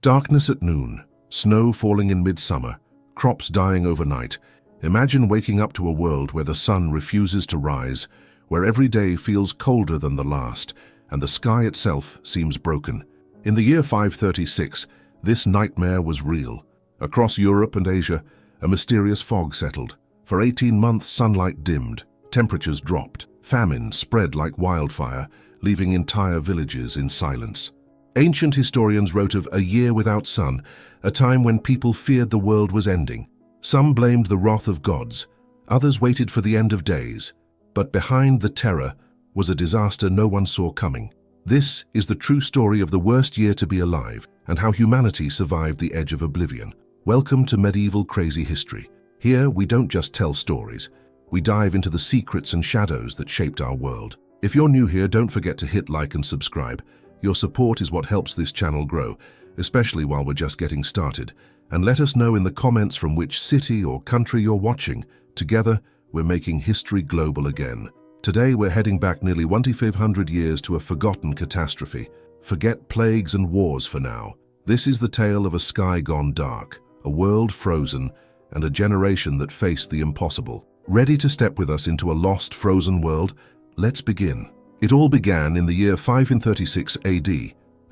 Darkness at noon, snow falling in midsummer, crops dying overnight. Imagine waking up to a world where the sun refuses to rise, where every day feels colder than the last, and the sky itself seems broken. In the year 536, this nightmare was real. Across Europe and Asia, a mysterious fog settled. For 18 months, sunlight dimmed, temperatures dropped, famine spread like wildfire, leaving entire villages in silence. Ancient historians wrote of a year without sun, a time when people feared the world was ending. Some blamed the wrath of gods, others waited for the end of days. But behind the terror was a disaster no one saw coming. This is the true story of the worst year to be alive and how humanity survived the edge of oblivion. Welcome to Medieval Crazy History. Here we don't just tell stories, we dive into the secrets and shadows that shaped our world. If you're new here, don't forget to hit like and subscribe. Your support is what helps this channel grow, especially while we're just getting started. And let us know in the comments from which city or country you're watching. Together, we're making history global again. Today, we're heading back nearly 1,500 years to a forgotten catastrophe. Forget plagues and wars for now. This is the tale of a sky gone dark, a world frozen, and a generation that faced the impossible. Ready to step with us into a lost, frozen world? Let's begin. It all began in the year 536 AD,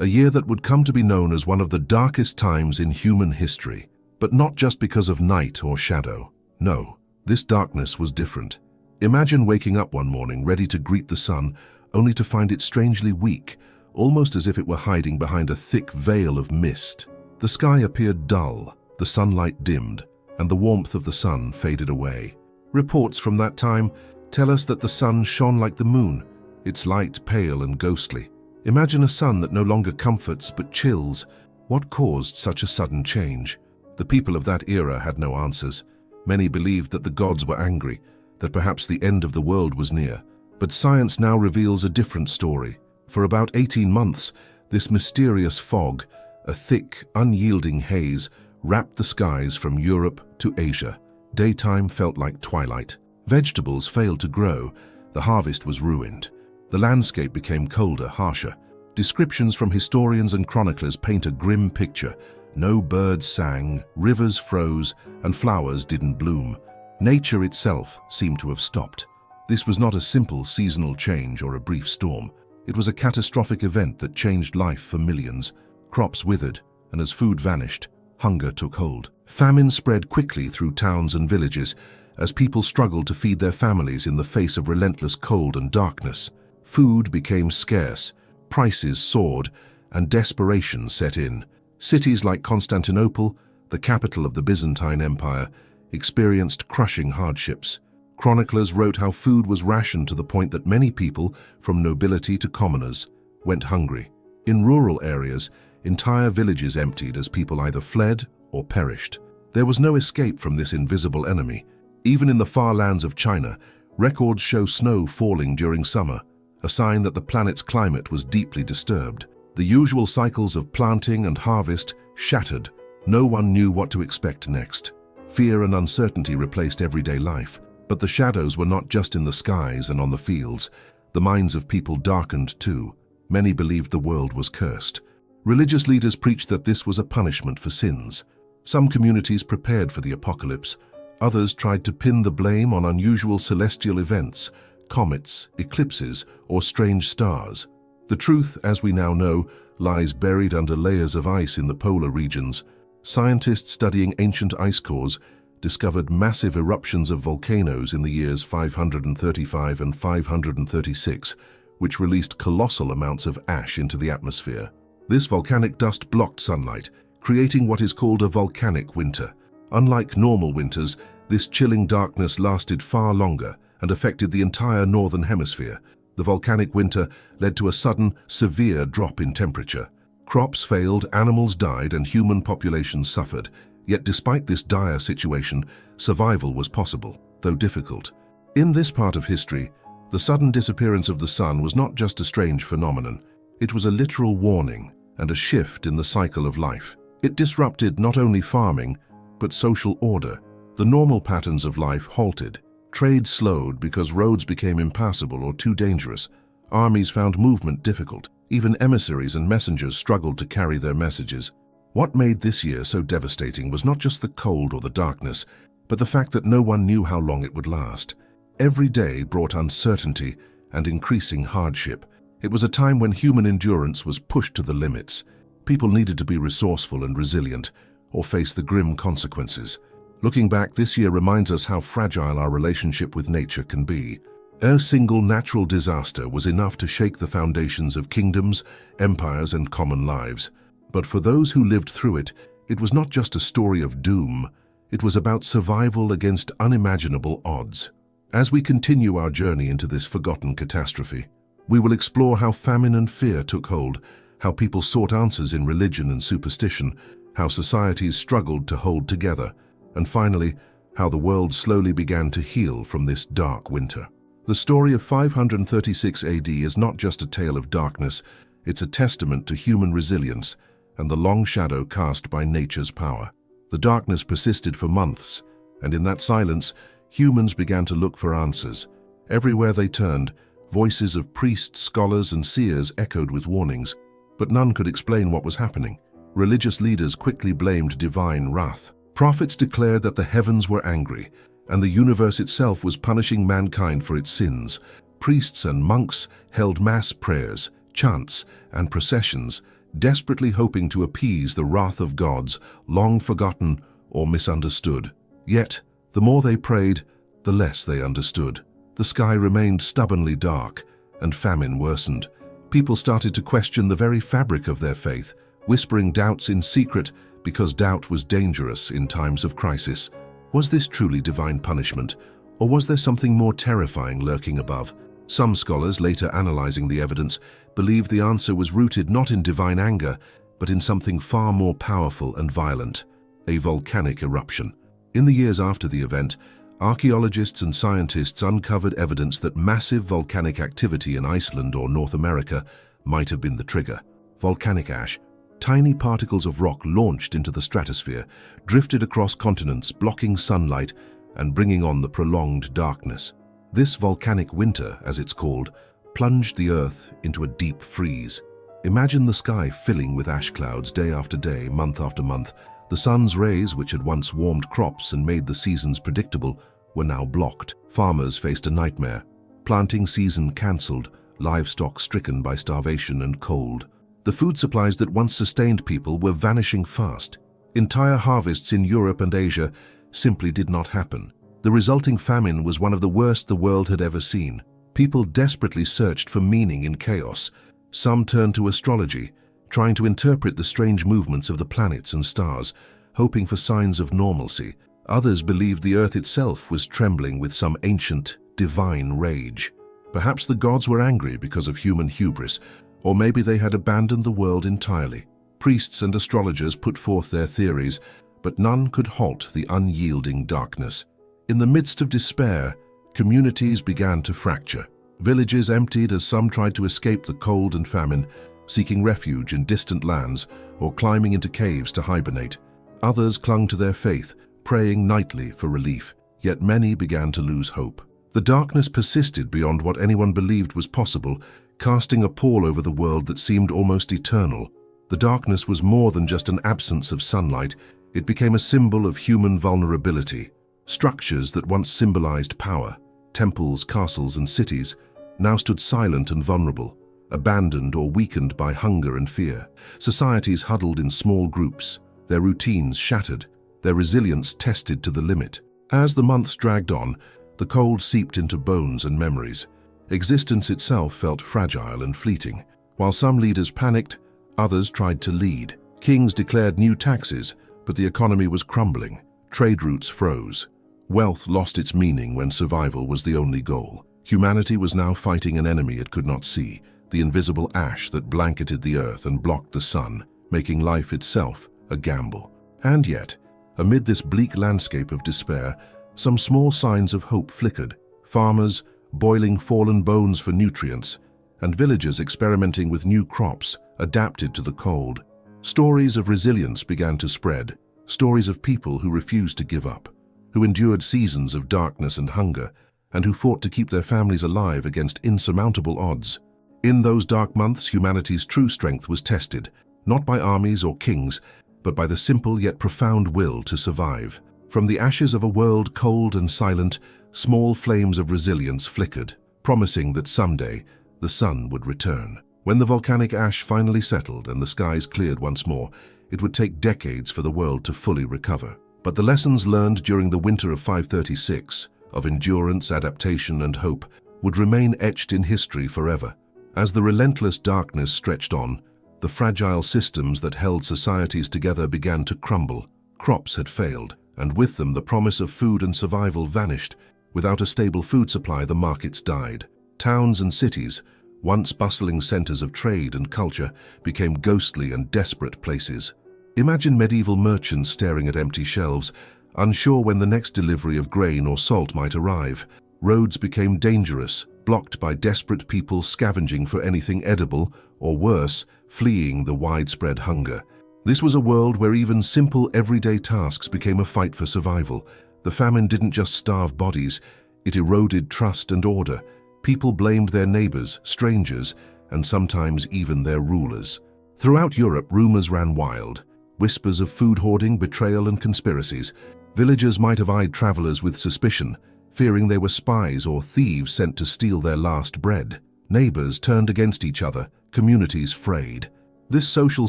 a year that would come to be known as one of the darkest times in human history. But not just because of night or shadow. No, this darkness was different. Imagine waking up one morning ready to greet the sun, only to find it strangely weak, almost as if it were hiding behind a thick veil of mist. The sky appeared dull, the sunlight dimmed, and the warmth of the sun faded away. Reports from that time tell us that the sun shone like the moon, its light pale and ghostly. Imagine a sun that no longer comforts but chills. What caused such a sudden change? The people of that era had no answers. Many believed that the gods were angry, that perhaps the end of the world was near. But science now reveals a different story. For about 18 months, this mysterious fog, a thick, unyielding haze, wrapped the skies from Europe to Asia. Daytime felt like twilight. Vegetables failed to grow. The harvest was ruined. The landscape became colder, harsher. Descriptions from historians and chroniclers paint a grim picture. No birds sang, rivers froze, and flowers didn't bloom. Nature itself seemed to have stopped. This was not a simple seasonal change or a brief storm. It was a catastrophic event that changed life for millions. Crops withered, and as food vanished, hunger took hold. Famine spread quickly through towns and villages as people struggled to feed their families in the face of relentless cold and darkness. Food became scarce, prices soared, and desperation set in. Cities like Constantinople, the capital of the Byzantine Empire, experienced crushing hardships. Chroniclers wrote how food was rationed to the point that many people, from nobility to commoners, went hungry. In rural areas, entire villages emptied as people either fled or perished. There was no escape from this invisible enemy. Even in the far lands of China, records show snow falling during summer, a sign that the planet's climate was deeply disturbed. The usual cycles of planting and harvest shattered. No one knew what to expect next. Fear and uncertainty replaced everyday life. But the shadows were not just in the skies and on the fields. The minds of people darkened too. Many believed the world was cursed. Religious leaders preached that this was a punishment for sins. Some communities prepared for the apocalypse. Others tried to pin the blame on unusual celestial events, comets, eclipses, or strange stars. The truth, as we now know, lies buried under layers of ice in the polar regions. Scientists studying ancient ice cores discovered massive eruptions of volcanoes in the years 535 and 536, which released colossal amounts of ash into the atmosphere. This volcanic dust blocked sunlight, creating what is called a volcanic winter. Unlike normal winters, this chilling darkness lasted far longer and affected the entire northern hemisphere. The volcanic winter led to a sudden, severe drop in temperature. Crops failed, animals died, and human populations suffered. Yet despite this dire situation, survival was possible, though difficult. In this part of history, the sudden disappearance of the sun was not just a strange phenomenon. It was a literal warning and a shift in the cycle of life. It disrupted not only farming, but social order. The normal patterns of life halted. Trade slowed because roads became impassable or too dangerous. Armies found movement difficult. Even emissaries and messengers struggled to carry their messages. What made this year so devastating was not just the cold or the darkness, but the fact that no one knew how long it would last. Every day brought uncertainty and increasing hardship. It was a time when human endurance was pushed to the limits. People needed to be resourceful and resilient, or face the grim consequences. Looking back, this year reminds us how fragile our relationship with nature can be. A single natural disaster was enough to shake the foundations of kingdoms, empires, and common lives. But for those who lived through it, it was not just a story of doom. It was about survival against unimaginable odds. As we continue our journey into this forgotten catastrophe, we will explore how famine and fear took hold, how people sought answers in religion and superstition, how societies struggled to hold together, and finally, how the world slowly began to heal from this dark winter. The story of 536 AD is not just a tale of darkness, it's a testament to human resilience and the long shadow cast by nature's power. The darkness persisted for months, and in that silence, humans began to look for answers. Everywhere they turned, voices of priests, scholars, and seers echoed with warnings, but none could explain what was happening. Religious leaders quickly blamed divine wrath. Prophets declared that the heavens were angry, and the universe itself was punishing mankind for its sins. Priests and monks held mass prayers, chants, and processions, desperately hoping to appease the wrath of gods, long forgotten or misunderstood. Yet, the more they prayed, the less they understood. The sky remained stubbornly dark, and famine worsened. People started to question the very fabric of their faith, whispering doubts in secret because doubt was dangerous in times of crisis. Was this truly divine punishment, or was there something more terrifying lurking above? Some scholars, later analyzing the evidence, believed the answer was rooted not in divine anger, but in something far more powerful and violent: a volcanic eruption. In the years after the event, archaeologists and scientists uncovered evidence that massive volcanic activity in Iceland or North America might have been the trigger. Volcanic ash, tiny particles of rock launched into the stratosphere, drifted across continents, blocking sunlight and bringing on the prolonged darkness. This volcanic winter, as it's called, plunged the Earth into a deep freeze. Imagine the sky filling with ash clouds day after day, month after month. The sun's rays, which had once warmed crops and made the seasons predictable, were now blocked. Farmers faced a nightmare. Planting season cancelled, livestock stricken by starvation and cold. The food supplies that once sustained people were vanishing fast. Entire harvests in Europe and Asia simply did not happen. The resulting famine was one of the worst the world had ever seen. People desperately searched for meaning in chaos. Some turned to astrology, trying to interpret the strange movements of the planets and stars, hoping for signs of normalcy. Others believed the Earth itself was trembling with some ancient, divine rage. Perhaps the gods were angry because of human hubris, or maybe they had abandoned the world entirely. Priests and astrologers put forth their theories, but none could halt the unyielding darkness. In the midst of despair, communities began to fracture. Villages emptied as some tried to escape the cold and famine, seeking refuge in distant lands or climbing into caves to hibernate. Others clung to their faith, praying nightly for relief, yet many began to lose hope. The darkness persisted beyond what anyone believed was possible, casting a pall over the world that seemed almost eternal. The darkness was more than just an absence of sunlight. It became a symbol of human vulnerability. Structures that once symbolized power, temples, castles, and cities, now stood silent and vulnerable, abandoned or weakened by hunger and fear. Societies huddled in small groups, their routines shattered, their resilience tested to the limit. As the months dragged on, the cold seeped into bones and memories. Existence itself felt fragile and fleeting. While some leaders panicked, others tried to lead. Kings declared new taxes, but the economy was crumbling. Trade routes froze. Wealth lost its meaning when survival was the only goal. Humanity was now fighting an enemy it could not see, the invisible ash that blanketed the earth and blocked the sun, making life itself a gamble. And yet, amid this bleak landscape of despair, some small signs of hope flickered. Farmers boiling fallen bones for nutrients, and villagers experimenting with new crops adapted to the cold. Stories of resilience began to spread, stories of people who refused to give up, who endured seasons of darkness and hunger, and who fought to keep their families alive against insurmountable odds. In those dark months, humanity's true strength was tested, not by armies or kings, but by the simple yet profound will to survive. From the ashes of a world cold and silent, small flames of resilience flickered, promising that someday the sun would return. When the volcanic ash finally settled and the skies cleared once more, it would take decades for the world to fully recover. But the lessons learned during the winter of 536, of endurance, adaptation, and hope, would remain etched in history forever. As the relentless darkness stretched on, the fragile systems that held societies together began to crumble. Crops had failed, and with them the promise of food and survival vanished. Without a stable food supply, the markets died. Towns and cities, once bustling centers of trade and culture, became ghostly and desperate places. Imagine medieval merchants staring at empty shelves, unsure when the next delivery of grain or salt might arrive. Roads became dangerous, blocked by desperate people scavenging for anything edible, or worse, fleeing the widespread hunger. This was a world where even simple everyday tasks became a fight for survival. The famine didn't just starve bodies, it eroded trust and order. People blamed their neighbors, strangers, and sometimes even their rulers. Throughout Europe, rumors ran wild. Whispers of food hoarding, betrayal, and conspiracies. Villagers might have eyed travelers with suspicion, fearing they were spies or thieves sent to steal their last bread. Neighbors turned against each other, communities frayed. This social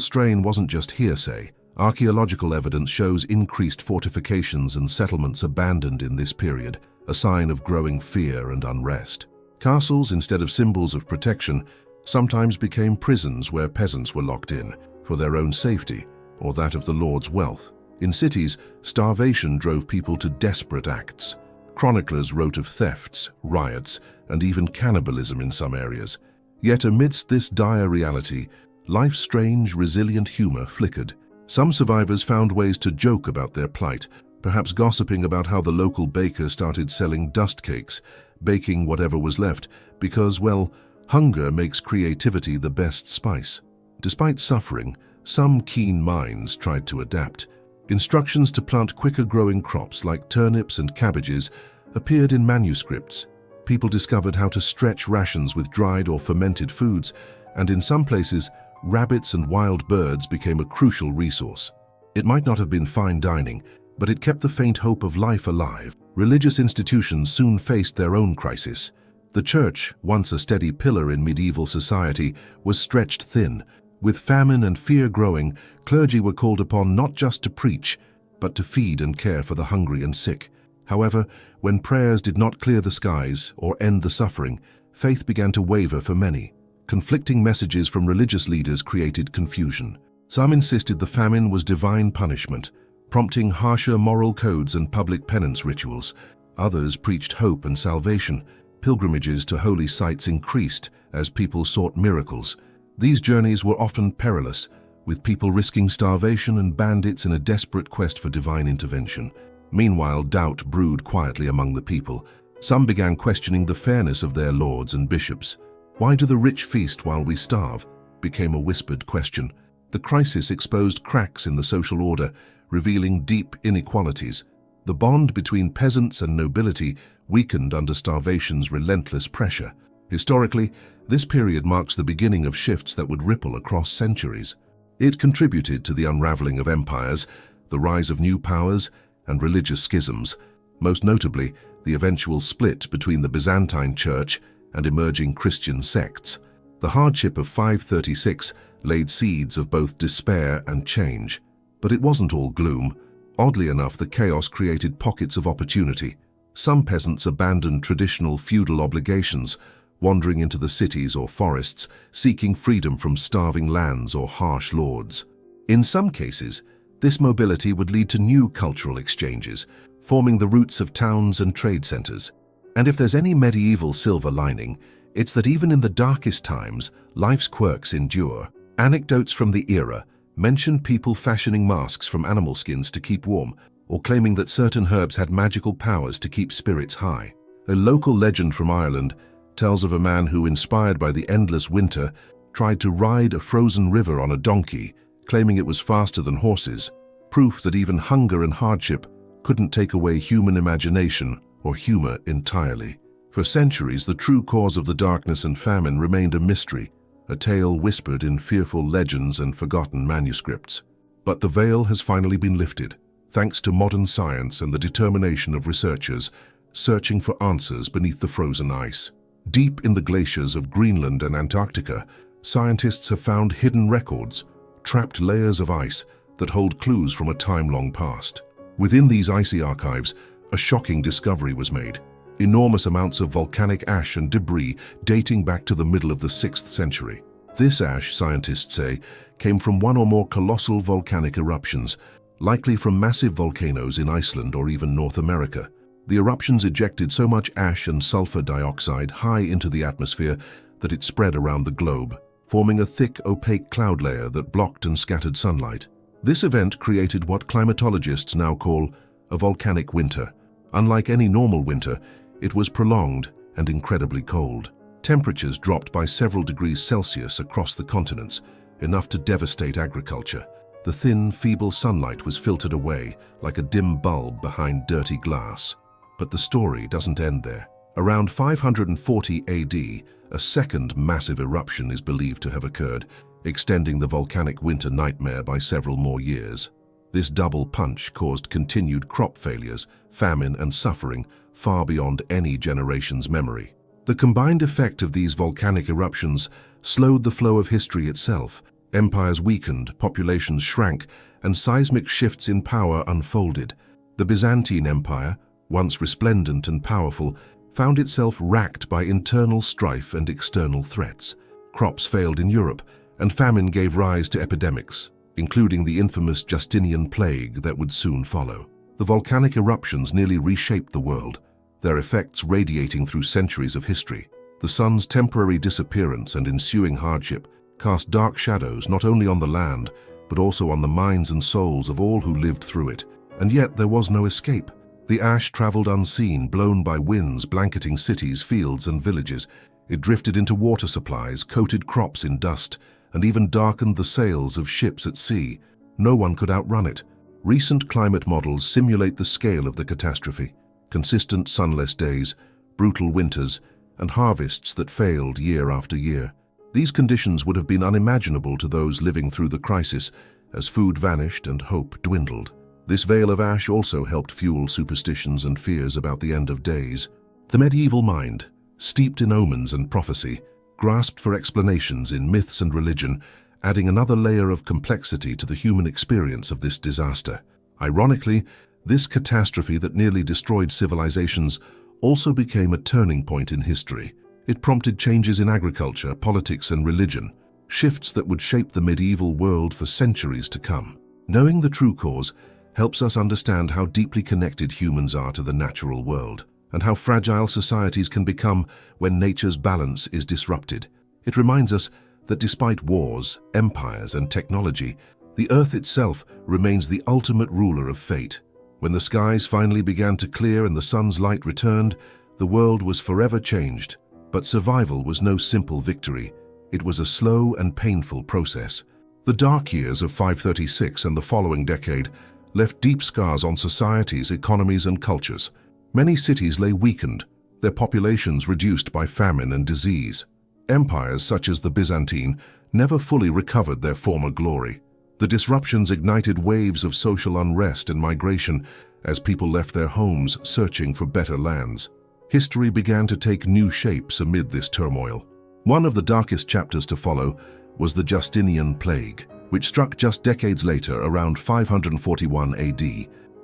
strain wasn't just hearsay. Archaeological evidence shows increased fortifications and settlements abandoned in this period, a sign of growing fear and unrest. Castles, instead of symbols of protection, sometimes became prisons where peasants were locked in, for their own safety or that of the lord's wealth. In cities, starvation drove people to desperate acts. Chroniclers wrote of thefts, riots, and even cannibalism in some areas. Yet amidst this dire reality, life's strange, resilient humor flickered. Some survivors found ways to joke about their plight, perhaps gossiping about how the local baker started selling dust cakes, baking whatever was left, because, well, hunger makes creativity the best spice. Despite suffering, some keen minds tried to adapt. Instructions to plant quicker-growing crops like turnips and cabbages appeared in manuscripts. People discovered how to stretch rations with dried or fermented foods, and in some places, rabbits and wild birds became a crucial resource. It might not have been fine dining, but it kept the faint hope of life alive. Religious institutions soon faced their own crisis. The church, once a steady pillar in medieval society, was stretched thin. With famine and fear growing, clergy were called upon not just to preach, but to feed and care for the hungry and sick. However, when prayers did not clear the skies or end the suffering, faith began to waver for many. Conflicting messages from religious leaders created confusion. Some insisted the famine was divine punishment, prompting harsher moral codes and public penance rituals. Others preached hope and salvation. Pilgrimages to holy sites increased as people sought miracles. These journeys were often perilous, with people risking starvation and bandits in a desperate quest for divine intervention. Meanwhile, doubt brewed quietly among the people. Some began questioning the fairness of their lords and bishops. "Why do the rich feast while we starve?" became a whispered question. The crisis exposed cracks in the social order, revealing deep inequalities. The bond between peasants and nobility weakened under starvation's relentless pressure. Historically, this period marks the beginning of shifts that would ripple across centuries. It contributed to the unraveling of empires, the rise of new powers, and religious schisms, most notably the eventual split between the Byzantine Church and emerging Christian sects. The hardship of 536 laid seeds of both despair and change. But it wasn't all gloom. Oddly enough, the chaos created pockets of opportunity. Some peasants abandoned traditional feudal obligations, wandering into the cities or forests, seeking freedom from starving lands or harsh lords. In some cases, this mobility would lead to new cultural exchanges, forming the roots of towns and trade centers. And if there's any medieval silver lining, it's that even in the darkest times, life's quirks endure. Anecdotes from the era mention people fashioning masks from animal skins to keep warm, or claiming that certain herbs had magical powers to keep spirits high. A local legend from Ireland tells of a man who, inspired by the endless winter, tried to ride a frozen river on a donkey, claiming it was faster than horses, proof that even hunger and hardship couldn't take away human imagination or humor entirely. For centuries, the true cause of the darkness and famine remained a mystery, a tale whispered in fearful legends and forgotten manuscripts. But the veil has finally been lifted, thanks to modern science and the determination of researchers searching for answers beneath the frozen ice. Deep in the glaciers of Greenland and Antarctica, scientists have found hidden records, trapped layers of ice that hold clues from a time-long past. Within these icy archives, a shocking discovery was made. Enormous amounts of volcanic ash and debris dating back to the middle of the 6th century. This ash, scientists say, came from one or more colossal volcanic eruptions, likely from massive volcanoes in Iceland or even North America. The eruptions ejected so much ash and sulfur dioxide high into the atmosphere that it spread around the globe, forming a thick, opaque cloud layer that blocked and scattered sunlight. This event created what climatologists now call a volcanic winter. Unlike any normal winter, it was prolonged and incredibly cold. Temperatures dropped by several degrees Celsius across the continents, enough to devastate agriculture. The thin, feeble sunlight was filtered away like a dim bulb behind dirty glass. But the story doesn't end there. Around 540 AD, a second massive eruption is believed to have occurred, extending the volcanic winter nightmare by several more years. This double punch caused continued crop failures, famine, and suffering far beyond any generation's memory. The combined effect of these volcanic eruptions slowed the flow of history itself. Empires weakened, populations shrank, and seismic shifts in power unfolded. The Byzantine Empire, once resplendent and powerful, found itself racked by internal strife and external threats. Crops failed in Europe, and famine gave rise to epidemics, including the infamous Justinian plague that would soon follow. The volcanic eruptions nearly reshaped the world, their effects radiating through centuries of history. The sun's temporary disappearance and ensuing hardship cast dark shadows not only on the land, but also on the minds and souls of all who lived through it. And yet there was no escape. The ash traveled unseen, blown by winds blanketing cities, fields, and villages. It drifted into water supplies, coated crops in dust, and even darkened the sails of ships at sea. No one could outrun it. Recent climate models simulate the scale of the catastrophe. Consistent sunless days, brutal winters, and harvests that failed year after year. These conditions would have been unimaginable to those living through the crisis, as food vanished and hope dwindled. This veil of ash also helped fuel superstitions and fears about the end of days. The medieval mind, steeped in omens and prophecy, grasped for explanations in myths and religion, adding another layer of complexity to the human experience of this disaster. Ironically, this catastrophe that nearly destroyed civilizations also became a turning point in history. It prompted changes in agriculture, politics, and religion, shifts that would shape the medieval world for centuries to come. Knowing the true cause helps us understand how deeply connected humans are to the natural world, and how fragile societies can become when nature's balance is disrupted. It reminds us that despite wars, empires, and technology, the Earth itself remains the ultimate ruler of fate. When the skies finally began to clear and the sun's light returned, the world was forever changed. But survival was no simple victory. It was a slow and painful process. The dark years of 536 and the following decade left deep scars on societies, economies, and cultures. Many cities lay weakened, their populations reduced by famine and disease. Empires such as the Byzantine never fully recovered their former glory. The disruptions ignited waves of social unrest and migration as people left their homes searching for better lands. History began to take new shapes amid this turmoil. One of the darkest chapters to follow was the Justinian plague, which struck just decades later, around 541 AD.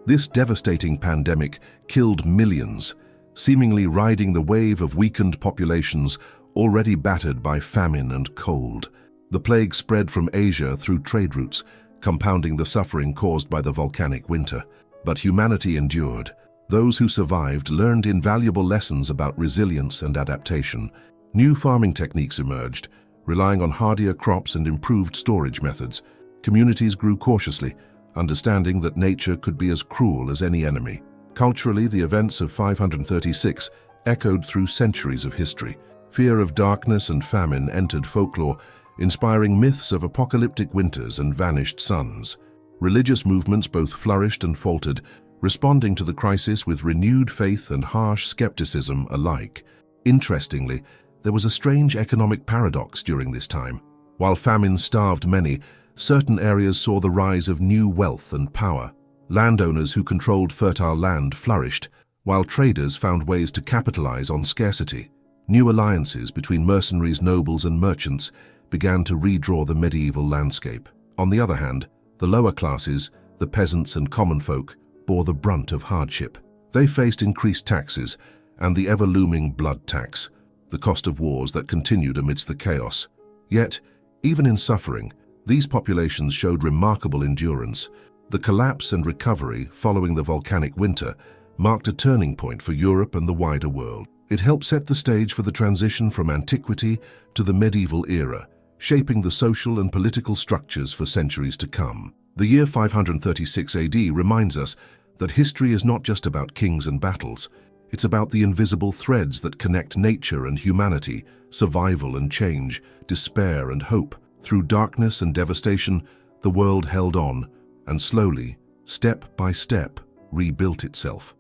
This devastating pandemic killed millions, seemingly riding the wave of weakened populations already battered by famine and cold. The plague spread from Asia through trade routes, compounding the suffering caused by the volcanic winter. But humanity endured. Those who survived learned invaluable lessons about resilience and adaptation. New farming techniques emerged, relying on hardier crops and improved storage methods. Communities grew cautiously, understanding that nature could be as cruel as any enemy. Culturally, the events of 536 echoed through centuries of history. Fear of darkness and famine entered folklore, inspiring myths of apocalyptic winters and vanished suns. Religious movements both flourished and faltered, responding to the crisis with renewed faith and harsh skepticism alike. Interestingly, there was a strange economic paradox during this time. While famine starved many, certain areas saw the rise of new wealth and power. Landowners who controlled fertile land flourished, while traders found ways to capitalize on scarcity. New alliances between mercenaries, nobles, and merchants began to redraw the medieval landscape. On the other hand, the lower classes, the peasants and common folk, bore the brunt of hardship. They faced increased taxes and the ever-looming blood tax, the cost of wars that continued amidst the chaos. Yet, even in suffering, these populations showed remarkable endurance. The collapse and recovery following the volcanic winter marked a turning point for Europe and the wider world. It helped set the stage for the transition from antiquity to the medieval era, shaping the social and political structures for centuries to come. The year 536 AD reminds us that history is not just about kings and battles. It's about the invisible threads that connect nature and humanity, survival and change, despair and hope. Through darkness and devastation, the world held on and slowly, step by step, rebuilt itself.